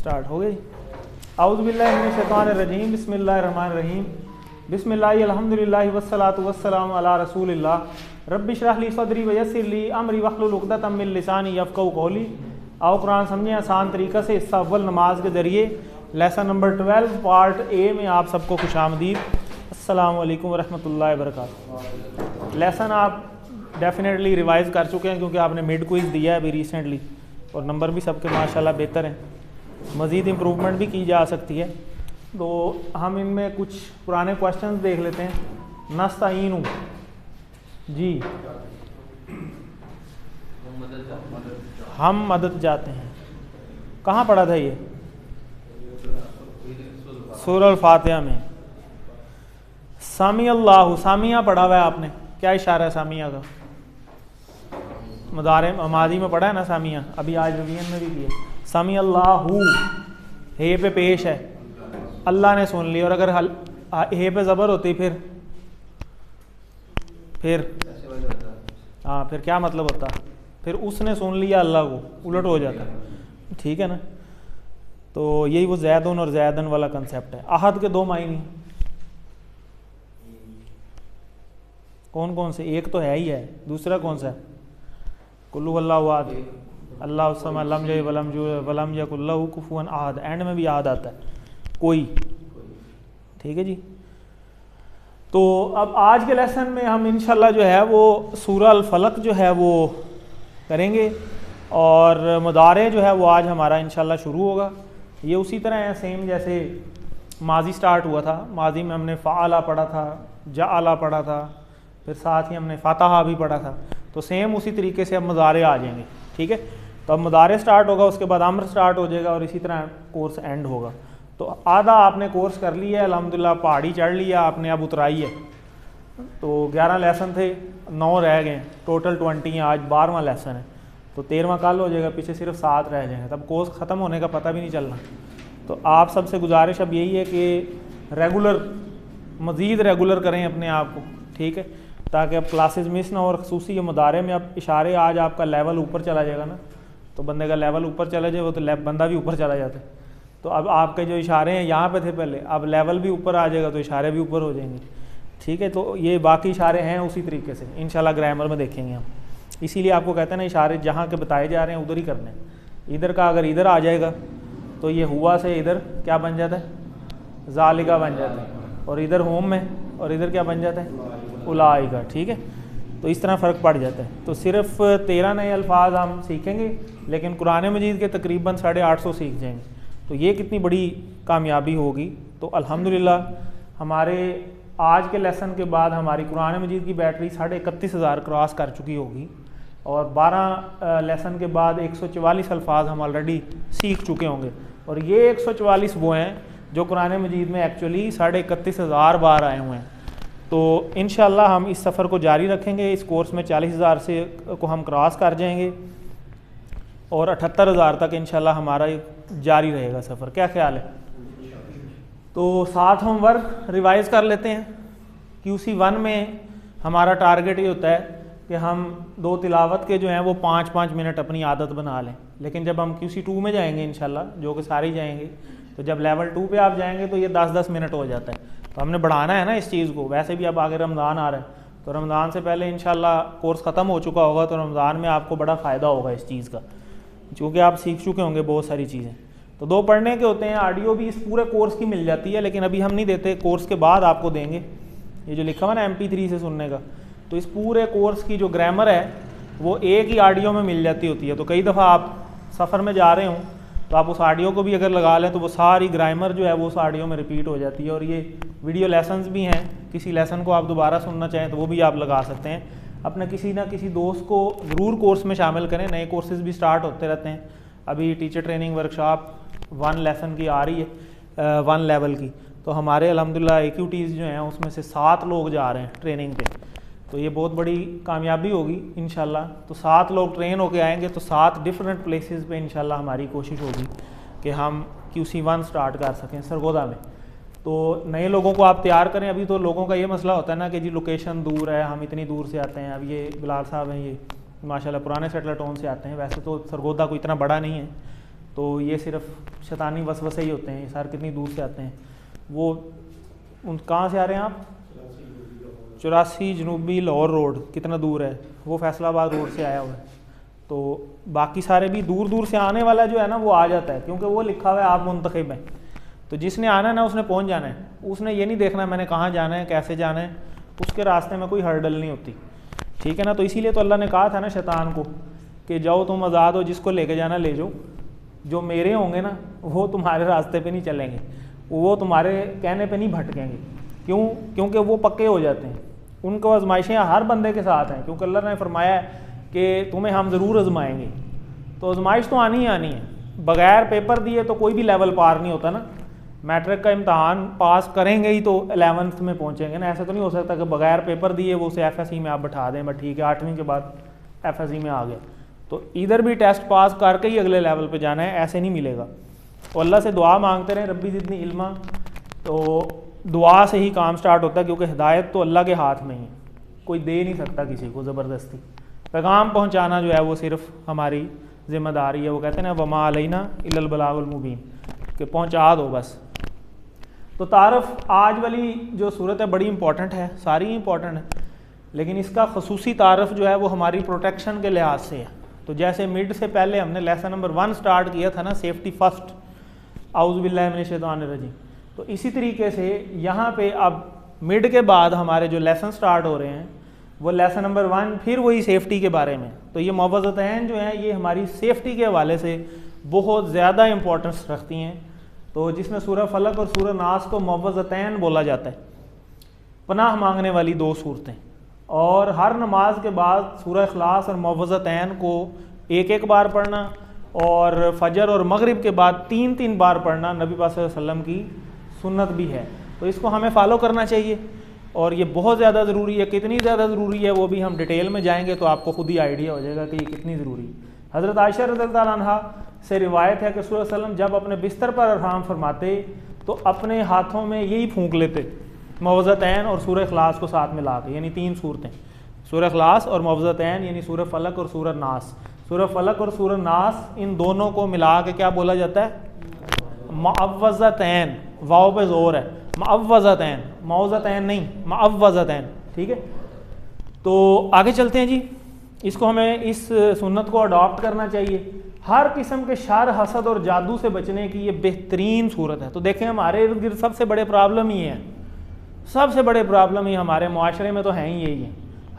Start हो गई। औज़ु बिल्लाहि मिनश शैतानिर रजीम, बिस्मिल्लाहिर रहमानिर रहीम, बिस्मिल्लाहि अल्हम्दुलिल्लाहि वस्सलातु वस्सलामु अला रसूलिल्लाह। रब्बि इश्रह ली सदरी व यस्सिर ली अमरी वहलुल उक़दतम मिन लिसानी यफ़क़हू क़ौली। आओ कुरान समझें आसान तरीक़ा से। हिस्सा अव्वल नमाज के ज़रिए लेसन नंबर 12 पार्ट ए में आप सबको खुशामदीद। अस्सलामु अलैकुम वरहमतुल्लाहि वबरकातुहू। लेसन आप डेफिनेटली रिवाइज़ कर चुके हैं क्योंकि आपने मिड क्विज़ दिया है अभी रिसेंटली और नंबर भी सबके माशाल्लाह बेहतर हैं। मज़ीद इम्प्रूवमेंट भी की जा सकती है। तो हम इनमें कुछ पुराने क्वेश्चंस देख लेते हैं। नस्ताईनु जी, हम मदद जाते हैं, कहाँ पढ़ा था ये? सूरह फातिहा में। सामी अल्लाहु, सामिया पढ़ा हुआ है आपने, क्या इशारा है सामिया का? मुदारे माजी में पढ़ा है ना सामिया, अभी आज रिवीजन में भी किया। सामी अल्लाहु, हे पे पेश है, अल्लाह ने सुन ली। और अगर हे पे ज़बर होती फिर हाँ, फिर क्या मतलब होता? फिर उसने सुन लिया अल्लाह को, उलट हो जाता। ठीक है ना? तो यही वो ज़ैदुन और ज़ैदन वाला कंसेप्ट है। अहद के दो मायने कौन कौन से? एक तो है ही है, दूसरा कौन सा है? कुल्लु वल्लाहु अहद, अल्लाहु समद, लम यलिद वलम यूलद वलम यकुल लहू कुफुवन अहद। एंड में भी याद आता है कोई। ठीक है जी। तो अब आज के लेसन में हम इंशाल्लाह जो है वो सूरह अल फलक जो है वो करेंगे और मुदारे जो है वो आज हमारा इंशाल्लाह शुरू होगा। ये उसी तरह है सेम जैसे माजी स्टार्ट हुआ था। माजी में हमने फ़अला पढ़ा था, जअला पढ़ा था, फिर साथ ही हमने फ़तहा भी पढ़ा था। तो सेम उसी तरीके से अब मुदारे आ जाएंगे। ठीक है, तो अब मुदारे स्टार्ट होगा, उसके बाद अम्र स्टार्ट हो जाएगा और इसी तरह कोर्स एंड होगा। तो आधा आपने कोर्स कर लिया है अल्हम्दुलिल्लाह, पहाड़ी चढ़ लिया आपने, अब उतराई है। तो 11 लेसन थे, 9 रह गए, टोटल 20 हैं। आज 12वां लेसन है, तो 13वां कल हो जाएगा, पीछे सिर्फ 7 रह जाएंगे, तब कोर्स ख़त्म होने का पता भी नहीं चलना। तो आप सबसे गुजारिश अब यही है कि रेगुलर, मज़ीद रेगुलर करें अपने आप को। ठीक है, ताकि अब क्लासेस मिस ना हो। और ख़ुसूसी ये मुदारे में अब इशारे, आज आपका लेवल ऊपर चला जाएगा ना, तो बंदे का लेवल ऊपर चला जाए वो तो बंदा भी ऊपर चला जाता है। तो अब आपके जो इशारे हैं यहाँ पे थे पहले, अब लेवल भी ऊपर आ जाएगा तो इशारे भी ऊपर हो जाएंगे। ठीक है, तो ये बाकी इशारे हैं उसी तरीके से इंशाल्लाह ग्रामर में देखेंगे हम। इसीलिए आपको कहते हैं ना, इशारे जहाँ के बताए जा रहे हैं उधर ही करने हैं। इधर का अगर इधर आ जाएगा तो ये हुआ से इधर क्या बन जाता है? ज़ालिका बन जाता है। और इधर होम में, और इधर क्या बन जाता है? उलाइका। ठीक है, तो इस तरह फ़र्क पड़ जाता है। तो सिर्फ 13 नए अल्फाज हम सीखेंगे, लेकिन कुरान मजीद के तकरीबन 850 सीख जाएंगे। तो ये कितनी बड़ी कामयाबी होगी। तो अल्हम्दुलिल्लाह हमारे आज के लेसन के बाद हमारी कुरान मजीद की बैटरी 31,500 क्रॉस कर चुकी होगी और 12 लेसन के बाद 144 अल्फाज हम ऑलरेडी सीख चुके होंगे। और ये 144 वो हैं जो कुरान मजीद में एक्चुअली 31,500 बार आए हुए हैं। तो इंशाल्लाह हम इस सफ़र को जारी रखेंगे। इस कोर्स में 40,000 से को हम क्रॉस कर जाएंगे और 78,000 तक इंशाल्लाह हमारा जारी रहेगा सफ़र। क्या ख्याल है? तो 7 होमवर्क रिवाइज़ कर लेते हैं। QC1 में हमारा टारगेट ये होता है कि हम 2 तिलावत के जो हैं वो 5-5 मिनट अपनी आदत बना लें। लेकिन जब हम QC2 में जाएंगे इंशाल्लाह, जो कि सारे जाएंगे, तो जब लेवल 2 पे आप जाएंगे तो ये 10-10 मिनट हो जाता है। तो हमने बढ़ाना है ना इस चीज़ को। वैसे भी अब आगे रमज़ान आ रहा है, तो रमज़ान से पहले इंशाल्लाह कोर्स ख़त्म हो चुका होगा, तो रमज़ान में आपको बड़ा फ़ायदा होगा इस चीज़ का, क्योंकि आप सीख चुके होंगे बहुत सारी चीज़ें। तो 2 पढ़ने के होते हैं। ऑडियो भी इस पूरे कोर्स की मिल जाती है, लेकिन अभी हम नहीं देते, कोर्स के बाद आपको देंगे। ये जो लिखा हुआ ना MP3 से सुनने का, तो इस पूरे कोर्स की जो ग्रामर है वो एक ही ऑडियो में मिल जाती होती है। तो कई दफ़ा आप सफ़र में जा रहे हों तो आप उस ऑडियो को भी अगर लगा लें तो वो सारी ग्रामर जो है वो उस ऑडियो में रिपीट हो जाती है। और ये वीडियो लेसन्स भी हैं, किसी लेसन को आप दोबारा सुनना चाहें तो वो भी आप लगा सकते हैं। अपने किसी ना किसी दोस्त को ज़रूर कोर्स में शामिल करें। नए कोर्सेज़ भी स्टार्ट होते रहते हैं। अभी टीचर ट्रेनिंग वर्कशॉप 1 लेसन की आ रही है, 1 लेवल की। तो हमारे अल्हम्दुलिल्लाह AQTs जो हैं उसमें से 7 लोग जा रहे हैं ट्रेनिंग पे। तो ये बहुत बड़ी कामयाबी होगी इंशाल्लाह। तो 7 लोग ट्रेन होके आएंगे, तो 7 डिफरेंट प्लेसेस पे इंशाल्लाह हमारी कोशिश होगी कि हम QC1 स्टार्ट कर सकें सरगोदा में। तो नए लोगों को आप तैयार करें। अभी तो लोगों का ये मसला होता है ना कि जी लोकेशन दूर है, हम इतनी दूर से आते हैं। अब ये बिलाल साहब हैं, ये माशाल्लाह पुराने सेटलर टाउन से आते हैं। वैसे तो सरगोदा कोई इतना बड़ा नहीं है, तो ये सिर्फ शैतानी वसवसे ही होते हैं, ये सारे कितनी दूर से आते हैं। वो कहाँ से आ रहे हैं आप? 84 जनूबी लाहौर रोड कितना दूर है, वो फैसलाबाद रोड से आया हुआ है। तो बाकी सारे भी दूर दूर से आने वाला जो है ना वो आ जाता है, क्योंकि वो लिखा हुआ है आप मुंतखब हैं। तो जिसने आना है ना उसने पहुंच जाना है, उसने ये नहीं देखना मैंने कहाँ जाना है कैसे जाना है, उसके रास्ते में कोई हर्डल नहीं होती, ठीक है ना। तो इसीलिए तो अल्लाह ने कहा था ना शैतान को कि जाओ तुम आज़ाद हो, जिसको लेके जाना ले जाओ, जो मेरे होंगे ना वो तुम्हारे रास्ते पे नहीं चलेंगे, वो तुम्हारे कहने पे नहीं भटकेंगे। क्यों? क्योंकि वो पक्के हो जाते हैं, उनको आजमाइशें हर बंदे के साथ हैं, क्योंकि अल्लाह ने फरमाया है कि तुम्हें हम ज़रूर आजमाएंगे। तो आजमाइश तो आनी ही आनी है, बग़ैर पेपर दिए तो कोई भी लेवल पार नहीं होता ना। मैट्रिक का इम्तहान पास करेंगे ही तो 11th में पहुंचेंगे ना, ऐसा तो नहीं हो सकता कि बग़ैर पेपर दिए वो उसे FSE में आप बैठा दें, बट ठीक है 8वीं के बाद FSE में आ गए। तो इधर भी टेस्ट पास करके ही अगले लेवल पे जाना है, ऐसे नहीं मिलेगा। तो अल्लाह से दुआ मांगते रहें, रब्बी ज़िदनी इल्मा। तो दुआ से ही काम स्टार्ट होता है, क्योंकि हिदायत तो अल्लाह के हाथ में ही है, कोई दे नहीं सकता किसी को ज़बरदस्ती। पैगाम पहुँचाना जो है वो सिर्फ हमारी ज़िम्मेदारी है। वो कहते हैं ना वमा अलैना इल्लल बलागुल मुबीन, कि पहुँचा दो बस। तो तारफ़ आज वाली जो सूरत है बड़ी इंपॉर्टेंट है, सारी इंपॉर्टेंट है, लेकिन इसका खसूसी तारफ़ जो है वो हमारी प्रोटेक्शन के लिहाज से है। तो जैसे मिड से पहले हमने लेसन नंबर 1 स्टार्ट किया था ना, सेफ्टी फर्स्ट, औज़ु बिल्लाहि मिनश शैतानिर रजीम, तो इसी तरीके से यहाँ पे अब मिड के बाद हमारे जो लेसन स्टार्ट हो रहे हैं वो लेसन नंबर 1 फिर वही सेफ्टी के बारे में। तो ये मुअव्वज़तैन जो हैं ये हमारी सेफ्टी के हवाले से बहुत ज़्यादा इंपॉर्टेंस रखती हैं। तो जिसमें सूरह फलक और सूरह नास को मुअव्वज़तैन बोला जाता है, पनाह मांगने वाली 2 सूरतें। और हर नमाज के बाद सूरह इखलास और मुअव्वज़तैन को एक बार पढ़ना, और फजर और मगरिब के बाद 3 बार पढ़ना नबी पाक सल्लल्लाहु अलैहि वसल्लम की सुन्नत भी है। तो इसको हमें फॉलो करना चाहिए, और ये बहुत ज़्यादा ज़रूरी है। कितनी ज़्यादा ज़रूरी है वो भी हम डिटेल में जाएंगे तो आपको खुद ही आइडिया हो जाएगा कि ये कितनी ज़रूरी है। हज़रत आयशा रज़ियल्लाहु अन्हा से रिवायत है कि रसूल सल्लल्लाहु अलैहि वसल्लम जब अपने बिस्तर पर आराम फरमाते तो अपने हाथों में यही फूंक लेते, मुअव्वज़तैन और सूरह इखलास को साथ में ला के, यानी 3 सूरतें, सूरह इखलास और मुअव्वज़तैन, यानी सूरह फलक और सूरह नास। सूरह फलक और सूरह नास इन दोनों को मिला के क्या बोला जाता है? मुअव्वज़तैन, वाव पे जोर है, मुअव्वज़तैन, मुअव्वज़तैन नहीं, मुअव्वज़तैन, ठीक है। तो आगे चलते हैं जी। इसको हमें इस सुन्नत को अडॉप्ट करना चाहिए। हर किस्म के शर, हसद और जादू से बचने की ये बेहतरीन सूरत है। तो देखें हमारे इर्द गिर्द सबसे बड़े प्रॉब्लम ही है, सबसे बड़े प्रॉब्लम ही हमारे मुआशरे में तो है ही यही है।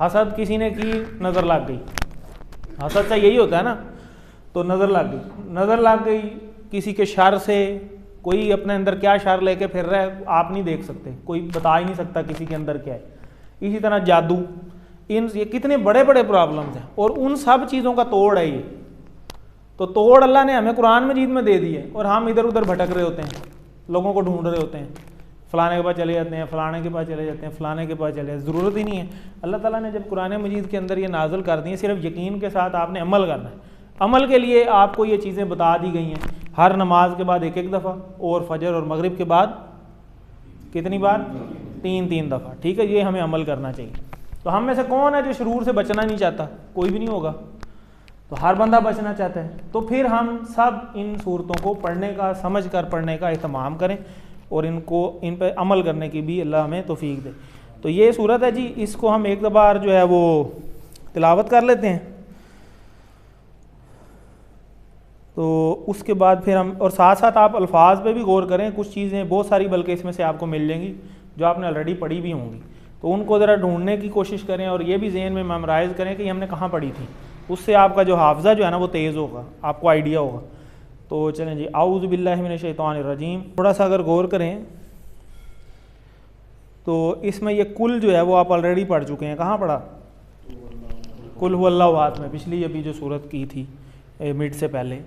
हसद किसी ने की, नज़र लग गई, हसद से यही होता है ना, तो नज़र लग गई, नज़र लग गई किसी के शर से। कोई अपने अंदर क्या शर लेके फिर रहा है आप नहीं देख सकते, कोई बता ही नहीं सकता किसी के अंदर क्या है। इसी तरह जादू, ये कितने बड़े बड़े प्रॉब्लम्स हैं, और उन सब चीज़ों का तोड़ है ये। तो तोड़ अल्लाह ने हमें कुरान मजीद में दे दी है, और हम इधर उधर भटक रहे होते हैं, लोगों को ढूंढ रहे होते हैं, फ़लाने के पास चले जाते हैं, फ़लाने के पास चले जाते हैं, फ़लाने के पास चले जाते हैं। ज़रूरत ही नहीं है। अल्लाह ताला ने जब कुरान मजीद के अंदर ये नाज़िल कर दी है, सिर्फ यकीन के साथ आपने अमल करना है। अमल के लिए आपको ये चीज़ें बता दी गई हैं, हर नमाज के बाद 1 दफ़ा, और फजर और मगरिब के बाद कितनी बार? 3 दफ़ा, ठीक है। ये हमें अमल करना चाहिए। तो हम में से कौन है जो शुरूर से बचना नहीं चाहता? कोई भी नहीं होगा। तो हर बंदा बचना चाहता है। तो फिर हम सब इन सूरतों को पढ़ने का, समझ कर पढ़ने का एहतमाम करें, और इन पर अमल करने की भी अल्लाह हमें तौफीक दे। तो ये सूरत है जी, इसको हम एक बार जो है वो तिलावत कर लेते हैं। तो उसके बाद फिर हम, और साथ साथ आप अल्फाज पे भी गौर करें। कुछ चीज़ें बहुत सारी बल्कि इसमें से आपको मिल जाएंगी जो आपने ऑलरेडी पढ़ी भी होंगी, तो उनको ज़रा ढूंढने की कोशिश करें, और ये भी ज़हन में मेमोराइज़ करें कि हमने कहाँ पढ़ी थी। उससे आपका जो हाफ़ज़ा जो है ना वो तेज़ होगा, आपको आइडिया होगा। तो चलें जी, औज़ु बिल्लाहि मिनश शैतानिर रजीम। थोड़ा सा अगर गौर करें तो इसमें ये कुल जो है वो आप ऑलरेडी पढ़ चुके हैं। कहाँ पढ़ा? कुल हुवल्लाहु अहद में, पिछली अभी जो सूरत की थी मिड से पहले।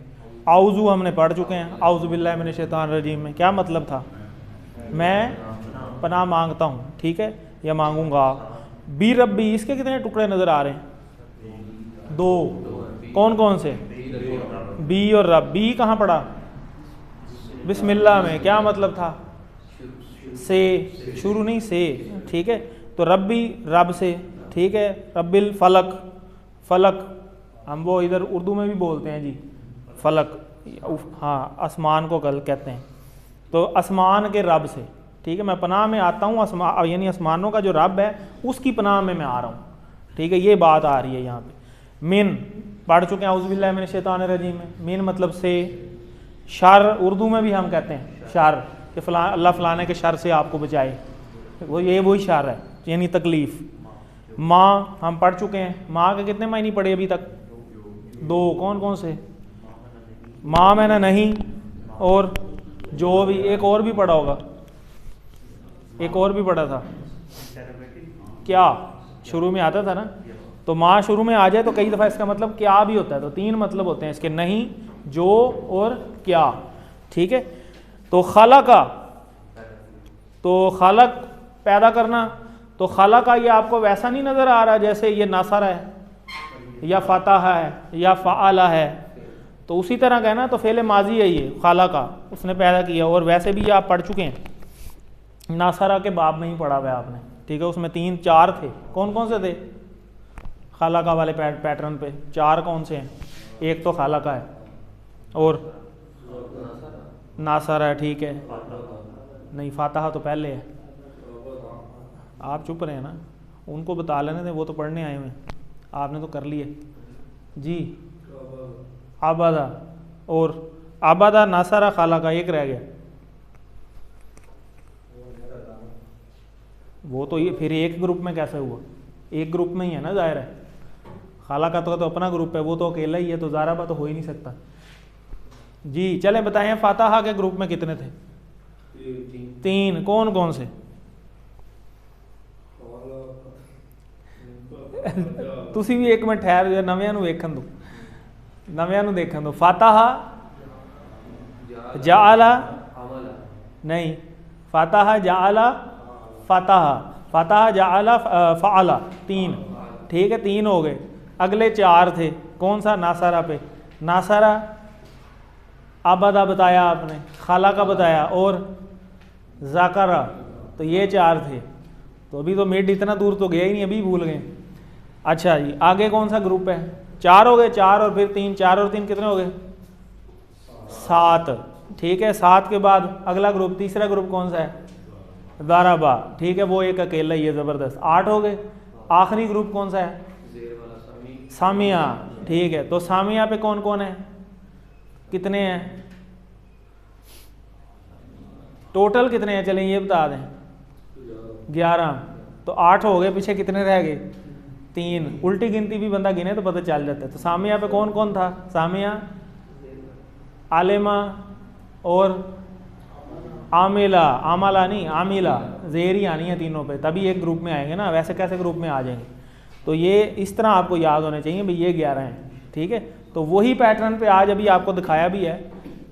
औज़ु हमने पढ़ चुके हैं, औज़ु बिल्लाहि मिनश शैतानिर रजीम में क्या मतलब था? मैं पनाह मांगता हूँ, ठीक है, या मांगूंगा। बी रब्बी, इसके कितने टुकड़े नज़र आ रहे हैं? 2। कौन कौन से? बी और रब। बी कहाँ पढ़ा? बिस्मिल्लाह में। क्या मतलब था? से, शुरू नहीं, से, ठीक है। तो रब्बी, रब से, ठीक है। रब्बिल फलक, फलक हम वो इधर उर्दू में भी बोलते हैं जी, फलक, हाँ आसमान को कल कहते हैं। तो आसमान के रब से, ठीक है, मैं पनाह में आता हूँ आसमान, यानी आसमानों का जो रब है उसकी पनाह में मैं आ रहा हूँ, ठीक है, ये बात आ रही है यहाँ पे। मिन पढ़ चुके हैं, औज़ुबिल्लाहि मिनश शैतानिर रजीम में। मिन मतलब से, शर उर्दू में भी हम कहते हैं शर, कि फ़लाँ अल्लाह फ़लाने के शर से आपको बचाए, वो ये वही शर है यानी तकलीफ़। माँ हम पढ़ चुके हैं, माँ के कितने मायने पढ़े अभी तक? 2। कौन कौन से? माँ मैंने नहीं, और जो भी एक और भी पढ़ा होगा, एक और भी पढ़ा था क्या, शुरू में आता था ना। तो माँ शुरू में आ जाए तो कई दफ़ा इसका मतलब क्या भी होता है, तो 3 मतलब होते हैं इसके, नहीं, जो और क्या, ठीक है। तो खलका, तो खलक पैदा करना, तो खलका ये आपको वैसा नहीं नज़र आ रहा जैसे ये नासर है या फतह है या फ़अला है, तो उसी तरह का है ना, तो फ़ेल माजी है ये, खलका उसने पैदा किया। और वैसे भी ये आप पढ़ चुके हैं, नासरा के बाब में ही पढ़ा हुआ है आपने, ठीक है, उसमें 3-4 थे। कौन कौन से थे? खालाका वाले पैटर्न पे 4 कौन से हैं? एक तो खालाका है और नासरा है, ठीक है, नहीं फातहा तो पहले है। आप चुप रहे हैं ना, उनको बता लेने थे, वो तो पढ़ने आए हुए हैं, आपने तो कर लिए जी। आबादा और आबादा, नासरा, खालाका, एक रह गया। वो तो ये फिर एक ग्रुप में कैसे हुआ? एक ग्रुप में ही है ना, जाहिर है। खाला का तो अपना ग्रुप है, वो तो अकेला ही है, तो ज़ाराबा तो हो ही नहीं सकता जी। चलें बताएं, फातहा के ग्रुप में कितने थे? 3। कौन कौन से? तुसी भी एक मिनट ठहर जाओ, नव्या नूं वेखण दो, नव्या नूं देखण दो। फातहा, जाअला, नहीं, फातहा, जाअला, फतह, फतह, जाअला, फ़अला, 3, ठीक है, 3 हो गए। अगले 4 थे, कौन सा? नासरा पे, नासरा, आबादा बताया आपने, खाला का बताया, और ज़ाकरा, तो ये 4 थे। तो अभी तो मिड इतना दूर तो गया ही नहीं, अभी भूल गए। अच्छा जी, आगे कौन सा ग्रुप है? 4 हो गए, 4 और फिर 3, 4 और 3 कितने हो गए? 7, ठीक है। 7 के बाद अगला ग्रुप, तीसरा ग्रुप कौन सा है? ज़ाराबा, ठीक है, वो एक अकेला ही है, ज़बरदस्त। 8 हो गए। आखिरी ग्रुप कौन सा है? सामिया, ठीक है। तो सामिया पे कौन कौन है? कितने हैं टोटल? कितने हैं चलें ये बता दें। 11, तो 8 हो गए, पीछे कितने रह गए? 3। उल्टी गिनती भी बंदा गिने तो पता चल जाता है। तो सामिया पे कौन कौन था? सामिया, आलिमा और आमिला, आमला नहीं, आमिला, ज़ेरी आनी है तीनों पे, तभी एक ग्रुप में आएंगे ना, वैसे कैसे ग्रुप में आ जाएंगे? तो ये इस तरह आपको याद होने चाहिए भाई, ये 11 हैं, ठीक है। तो वही पैटर्न पे आज अभी आपको दिखाया भी है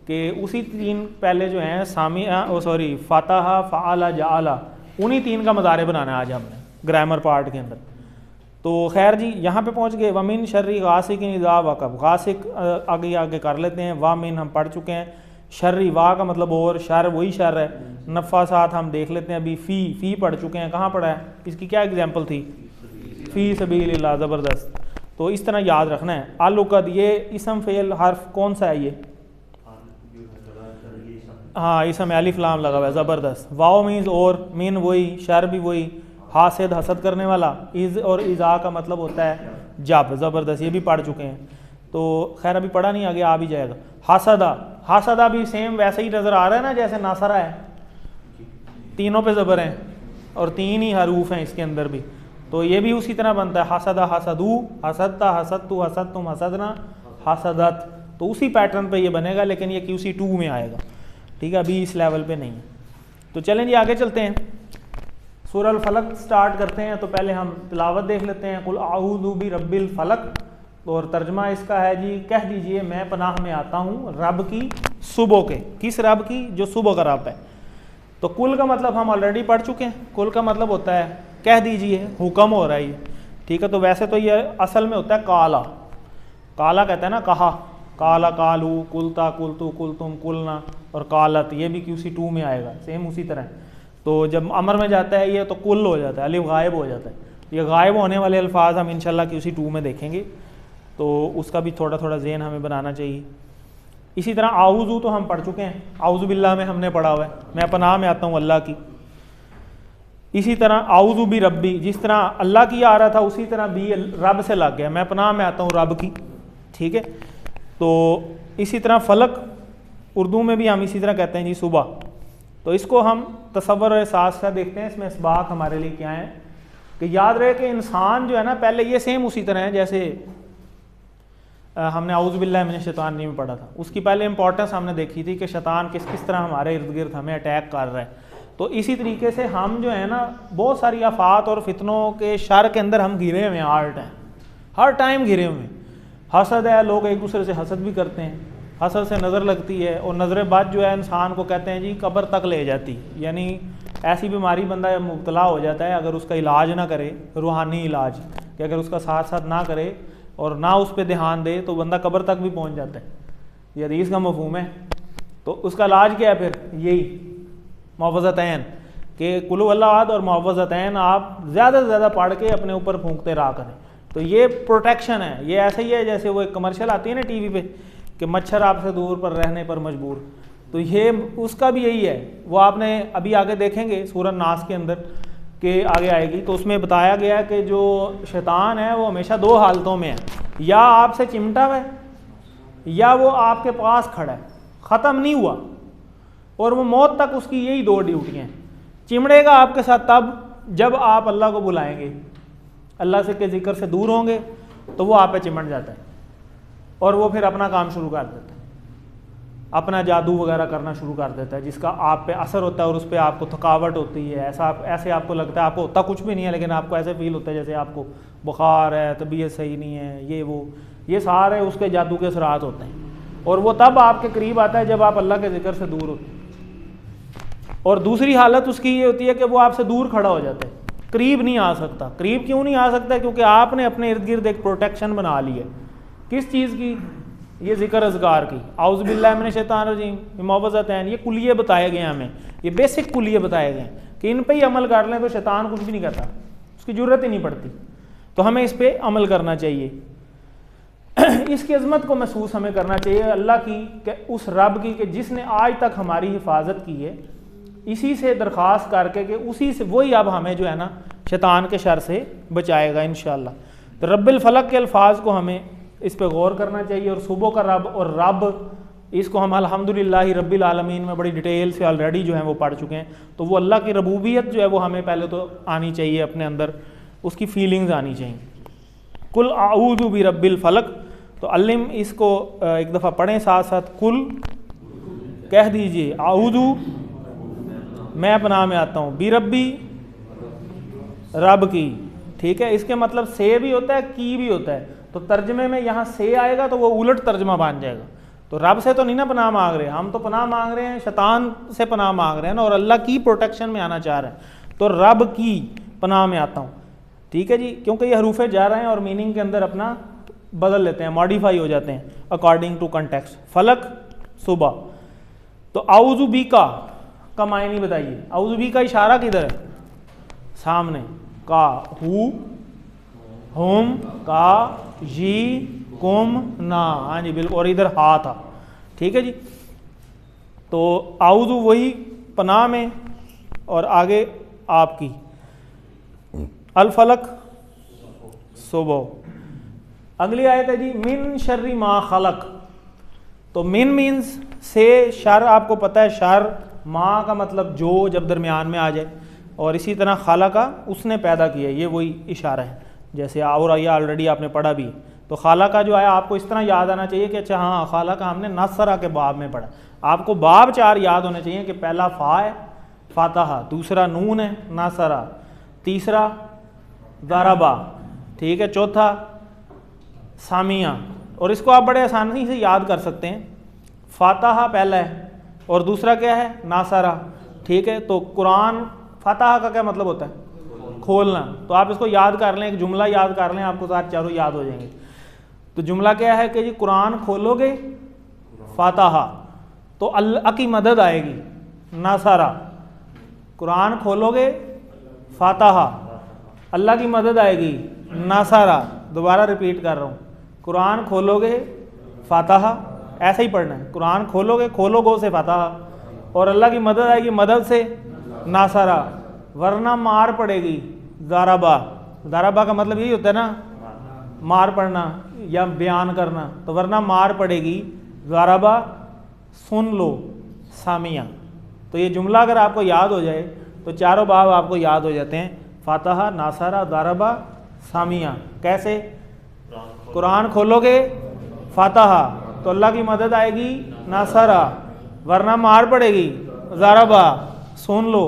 कि उसी 3 पहले जो हैं सामिया, फातहा, फ़अला, जाअला, उन्हीं 3 का मज़ारे बनाना है आज हमने ग्रामर पार्ट के अंदर। तो खैर जी, यहाँ पे पहुँच गए। वमिन शर्री गासिकिन इज़ा वक़ब, गासिक आगे आगे कर लेते हैं। वामिन हम पढ़ चुके हैं। शर्री, वाह का मतलब और, शर वही शर है। नफ़ासात हम देख लेते हैं अभी। फ़ी पढ़ चुके हैं, कहाँ पढ़ा है? इसकी क्या एग्जाम्पल थी? फ़ी सबीलिल्लाह, ज़बरदस्त। तो इस तरह याद रखना है। अलुकद, ये इसम फ़ेल हर्फ कौन सा है? ये हाँ, इसम अलिफ लाम लगा हुआ है, ज़बरदस्त। वाओ मीन्स और, मिन वही, शर भी वही, हासिद हसद करने वाला, इज़ और इज़ा का मतलब होता है जब, ज़बरदस्त। ये भी पढ़ चुके हैं। तो खैर अभी पढ़ा नहीं, आगे आ भी जाएगा। हासदा, हासदा भी सेम वैसे ही नज़र आ रहा है ना जैसे नासरा है, तीनों पे ज़बर हैं और 3 ही हरूफ हैं इसके अंदर भी, तो ये भी उसी तरह बनता है। हासदा, हासदू, हसदता, हसदतु, हसदतुम, हसदना, हासदत, तो उसी पैटर्न पे ये बनेगा, लेकिन ये QC2 में आएगा, ठीक है, अभी इस लेवल पे नहीं है। तो चलें जी आगे चलते हैं, सूरह अल फलक स्टार्ट करते हैं। तो पहले हम तिलावत देख लेते हैं। कुल आऊज़ु बि रब्बिल फलक, और तर्जमा इसका है जी, कह दीजिए मैं पनाह में आता हूँ रब की सुबह के। किस रब की? जो सुबह का रब है। तो कुल का मतलब हम ऑलरेडी पढ़ चुके हैं। कुल का मतलब होता है कह दीजिए, हुक्म हो रहा है ये, ठीक है। तो वैसे तो ये असल में होता है काला, काला कहता है ना, कहा, काला, कालू, कुलता, कुलतु, कुलतुम, कुलना, और कालत, ये भी QC2 में आएगा, सेम उसी तरह। तो जब अमर में जाता है ये, तो कुल हो जाता है, अलिफ गायब हो जाता है। ये गायब होने वाले अल्फाज हम इंशाल्लाह QC2 में देखेंगे, तो उसका भी थोड़ा थोड़ा ज़हन हमें बनाना चाहिए। इसी तरह आऊज़ु तो हम पढ़ चुके हैं, आऊज़ु बिल्लाह में हमने पढ़ा हुआ है, मैं पनाह में आता हूँ अल्लाह की। इसी तरह आऊज़ु बि रब्बी, जिस तरह अल्लाह की आ रहा था उसी तरह भी रब से लग गया, मैं पनाह में आता हूँ रब की। ठीक है, तो इसी तरह फलक उर्दू में भी हम इसी तरह कहते हैं जी सुबह। तो इसको हम तसव्वुर और एहसास से देखते हैं, इसमें इसबाक हमारे लिए क्या है कि याद रहे कि इंसान जो है ना, पहले ये सेम उसी तरह है जैसे हमने आऊज़ु बिल्लाहि मिनश शैतानिर रजीम में पढ़ा था। उसकी पहले इंपॉर्टेंस हमने देखी थी कि शैतान किस किस तरह हमारे इर्द गिर्द हमें अटैक कर रहा है। तो इसी तरीके से हम जो है ना, बहुत सारी आफात और फितनों के शर के अंदर हम घिरे हुए हैं, हर टाइम घिरे हुए हैं। हसद है, लोग एक दूसरे से हसद भी करते हैं, हसद से नज़र लगती है, और नज़र बद जो है इंसान को कहते हैं जी कब्र तक ले जाती, यानी ऐसी बीमारी बंदा मुब्तला हो जाता है अगर उसका इलाज ना करे, रूहानी इलाज कि अगर उसका साथ साथ ना करे और ना उस पर ध्यान दे तो बंदा कब्र तक भी पहुंच जाता है। ये हदीस का मफहूम है। तो उसका इलाज क्या है फिर? यही मुअव्वज़तैन कि कुल हुवल्लाहु अहद और मुअव्वज़तैन आप ज़्यादा से ज़्यादा पढ़ के अपने ऊपर फूंकते रहा करें। तो ये प्रोटेक्शन है। ये ऐसे ही है जैसे वो एक कमर्शियल आती है ना टीवी पे कि मच्छर आपसे दूर पर रहने पर मजबूर, तो ये उसका भी यही है। वो आपने अभी आगे देखेंगे सूरह नास के अंदर के आगे आएगी, तो उसमें बताया गया है कि जो शैतान है वो हमेशा दो हालतों में है, या आपसे चिमटा हुआ है या वो आपके पास खड़ा है, ख़त्म नहीं हुआ, और वो मौत तक उसकी यही दो ड्यूटियाँ हैं। चिमड़ेगा आपके साथ तब जब आप अल्लाह को बुलाएंगे, अल्लाह से के ज़िक्र से दूर होंगे तो वो आप पे चिमट जाता है और वो फिर अपना काम शुरू कर देता है, अपना जादू वगैरह करना शुरू कर देता है, जिसका आप पे असर होता है और उस पर आपको थकावट होती है। ऐसे आपको लगता है, आपको होता कुछ भी नहीं है लेकिन आपको ऐसे फील होता है जैसे आपको बुखार है, तबीयत सही नहीं है, ये वो, ये सारे उसके जादू के असरात होते हैं। और वो तब आपके करीब आता है जब आप अल्लाह के ज़िक्र से दूर होते हैं। और दूसरी हालत उसकी ये होती है कि वो आपसे दूर खड़ा हो जाता है, करीब नहीं आ सकता। करीब क्यों नहीं आ सकता? क्योंकि आपने अपने इर्द गिर्द एक प्रोटेक्शन बना ली है। किस चीज़ की? ये ज़िक्र अज़कार की, आऊज़ु बिल्लाहि मिनश शैतानिर रजीम, मुअव्वज़तैन, ये कुलिये बताए गए हमें, ये बेसिक कुलिये बताए गए कि इन पे ही अमल कर लें तो शैतान कुछ भी नहीं करता, उसकी ज़रूरत ही नहीं पड़ती। तो हमें इस पर अमल करना चाहिए। इसकी अज़मत को महसूस हमें करना चाहिए अल्लाह की, कि उस रब की कि जिसने आज तक हमारी हिफाजत की है, इसी से दरख्वास्त करके कि उसी से वही अब हमें जो है ना शैतान के शर से बचाएगा इंशाअल्लाह। तो रब्बिल फलक के अल्फाज को हमें इस पे गौर करना चाहिए। और सुबह का रब और रब, इसको हम अल्हम्दुलिल्लाह रब्बिल आलमीन में बड़ी डिटेल से ऑलरेडी जो है वो पढ़ चुके हैं। तो वो अल्लाह की रबूबियत जो है वो हमें पहले तो आनी चाहिए, अपने अंदर उसकी फीलिंग्स आनी चाहिए। कुल आऊज़ु बि रब्बिल फलक, तो अल्लिम इसको एक दफ़ा पढ़ें साथ साथ, कुल कह दीजिए आऊज़ु मैं पनाह में आता हूँ, बि रब्बी रब की। ठीक है, इसके मतलब से भी होता है, की भी होता है। तो तर्जमे में यहाँ से आएगा तो वो उलट तर्जमा बन जाएगा। तो रब से तो नहीं ना पनाह मांग रहे, हम तो पनाह मांग रहे हैं, शैतान से पनाह मांग रहे हैं ना, और अल्लाह की प्रोटेक्शन में आना चाह रहे हैं। तो रब की पनाह में आता हूँ। ठीक है जी, क्योंकि ये हरूफे जा रहे हैं और मीनिंग के अंदर अपना बदल लेते हैं, मॉडिफाई हो जाते हैं अकॉर्डिंग टू कंटेक्स्ट। फलक सुबह, तो आऊज़ु बी का मायने बताइए। आऊज़ु बी का इशारा किधर है? सामने, का, हु, हुम, का, जी, कुम, ना, हाँ जी बिल्कुल, और इधर हा था। ठीक है जी, तो आऊज़ु वही पनाह में, और आगे आपकी अल फलक सुबह। अगली आयत है जी मिन शर्रि मा खलक। तो मिन मीन्स से, शर आपको पता है, शर, माँ का मतलब जो, जब दरमियान में आ जाए, और इसी तरह खाला का उसने पैदा किया, ये वही इशारा है। जैसे और ये ऑलरेडी आपने पढ़ा भी। तो खाला का जो है आपको इस तरह याद आना चाहिए कि अच्छा हाँ, खाला का हमने नसरा के बाब में पढ़ा। आपको बाब 4 याद होने चाहिए कि पहला फ़ा है, फातहा, दूसरा नून है, नसरा, तीसरा ज़रबा, ठीक है, चौथा सामिया। और इसको आप बड़े आसानी से याद कर सकते हैं। फातहा पहला है और दूसरा क्या है? नासरा। ठीक है, तो कुरान, फातहा का क्या मतलब होता है? खोलना। तो आप इसको याद कर लें, एक जुमला याद कर लें, आपको साथ चारों याद हो जाएंगे। तो जुमला क्या है कि जी कुरान खोलोगे फातहा तो अल्लाह की मदद आएगी, नासरा। कुरान खोलोगे फातहा, अल्लाह की मदद आएगी, नासरा। दोबारा रिपीट कर रहा हूँ, कुरान खोलोगे फातहा, ऐसा ही पढ़ना है। कुरान खोलोगे, खोलो गो से फतह, और अल्लाह की मदद आएगी, मदद से नासरा, वरना मार पड़ेगी ज़ारबा। ज़ारबा का मतलब यही होता है ना, मार पड़ना या बयान करना, तो वरना मार पड़ेगी ज़ारबा, सुन लो सामिया। तो ये जुमला अगर आपको याद हो जाए तो चारों बाब आपको याद हो जाते हैं, फातहा, नासरा, ज़ारबा, सामिया। कैसे? कुरान खोलोगे फातहा तो अल्लाह की मदद आएगी, नासरा, वरना मार पड़ेगी ज़ारबा, सुन लो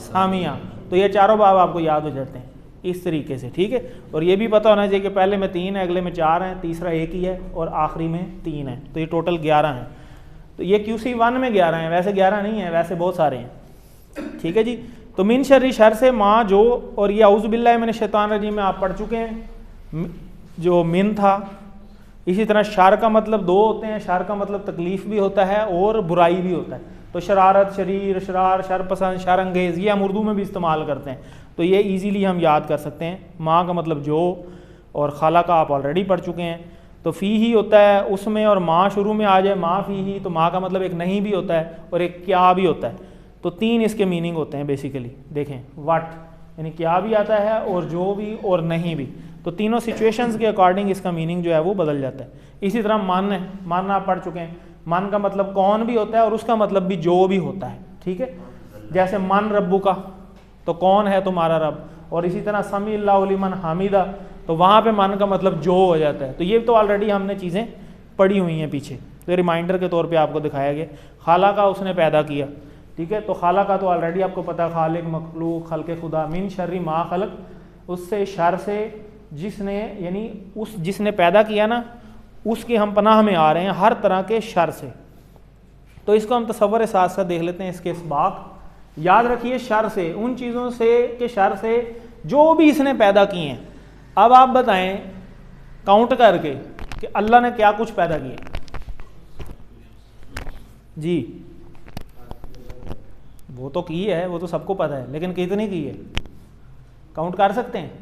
सामिया। तो ये चारों बाब आपको याद हो जाते हैं इस तरीके से, ठीक है। और ये भी पता होना चाहिए कि पहले में 3 है, अगले में 4 हैं, तीसरा एक ही है और आखिरी में 3 है, तो ये टोटल 11 हैं। तो ये QC1 में 11 हैं, वैसे 11 नहीं है, वैसे बहुत सारे हैं, ठीक है जी। तो मिन शर्री शर से माँ जो, और ये औज़ु बिल्लाहि मिनश शैतानिर रजीम में आप पढ़ चुके हैं जो मिन था। इसी तरह शर का मतलब 2 होते हैं, शर का मतलब तकलीफ़ भी होता है और बुराई भी होता है। तो शरारत, शरीर, शरार, शर पसंद, शर अंगेज़, ये हम उर्दू में भी इस्तेमाल करते हैं, तो ये इजीली हम याद कर सकते हैं। माँ का मतलब जो, और खाला का आप ऑलरेडी पढ़ चुके हैं। तो फ़ी ही होता है उसमें, और माँ शुरू में आ जाए, माँ फ़ी ही, तो माँ का मतलब एक नहीं भी होता है और एक क्या भी होता है। तो 3 इसके मीनिंग होते हैं बेसिकली। देखें, वट यानी क्या भी आता है, और जो भी, और नहीं भी। तो तीनों सिचुएशंस के अकॉर्डिंग इसका मीनिंग जो है वो बदल जाता है। इसी तरह मन है, मन आप पढ़ चुके हैं। मन का मतलब कौन भी होता है और उसका मतलब भी जो भी होता है, ठीक है। जैसे मन रब्बू का, तो कौन है तुम्हारा रब, और इसी तरह समी अल्लाहु लिमन हामिदा, तो वहाँ पे मन का मतलब जो हो जाता है। तो ये तो ऑलरेडी हमने चीज़ें पढ़ी हुई हैं पीछे, तो रिमाइंडर के तौर पे आपको दिखाया गया। खाला का उसने पैदा किया, ठीक है। तो खाला का तो ऑलरेडी आपको पता, खालिक, मखलूक, खल्क़े खुदा, मिन शर्री मा खलक, उससे शर से जिसने, यानी उस जिसने पैदा किया ना, उसके हम पनाह में आ रहे हैं हर तरह के शर से। तो इसको हम तसव्वुर साथ साथ देख लेते हैं, इसके इसबाक। याद रखिए, शर से, उन चीज़ों से के शर से जो भी इसने पैदा किए हैं। अब आप बताएं काउंट करके कि अल्लाह ने क्या कुछ पैदा किया जी। वो तो की है, वो तो सबको पता है, लेकिन कितनी की है काउंट कर सकते हैं?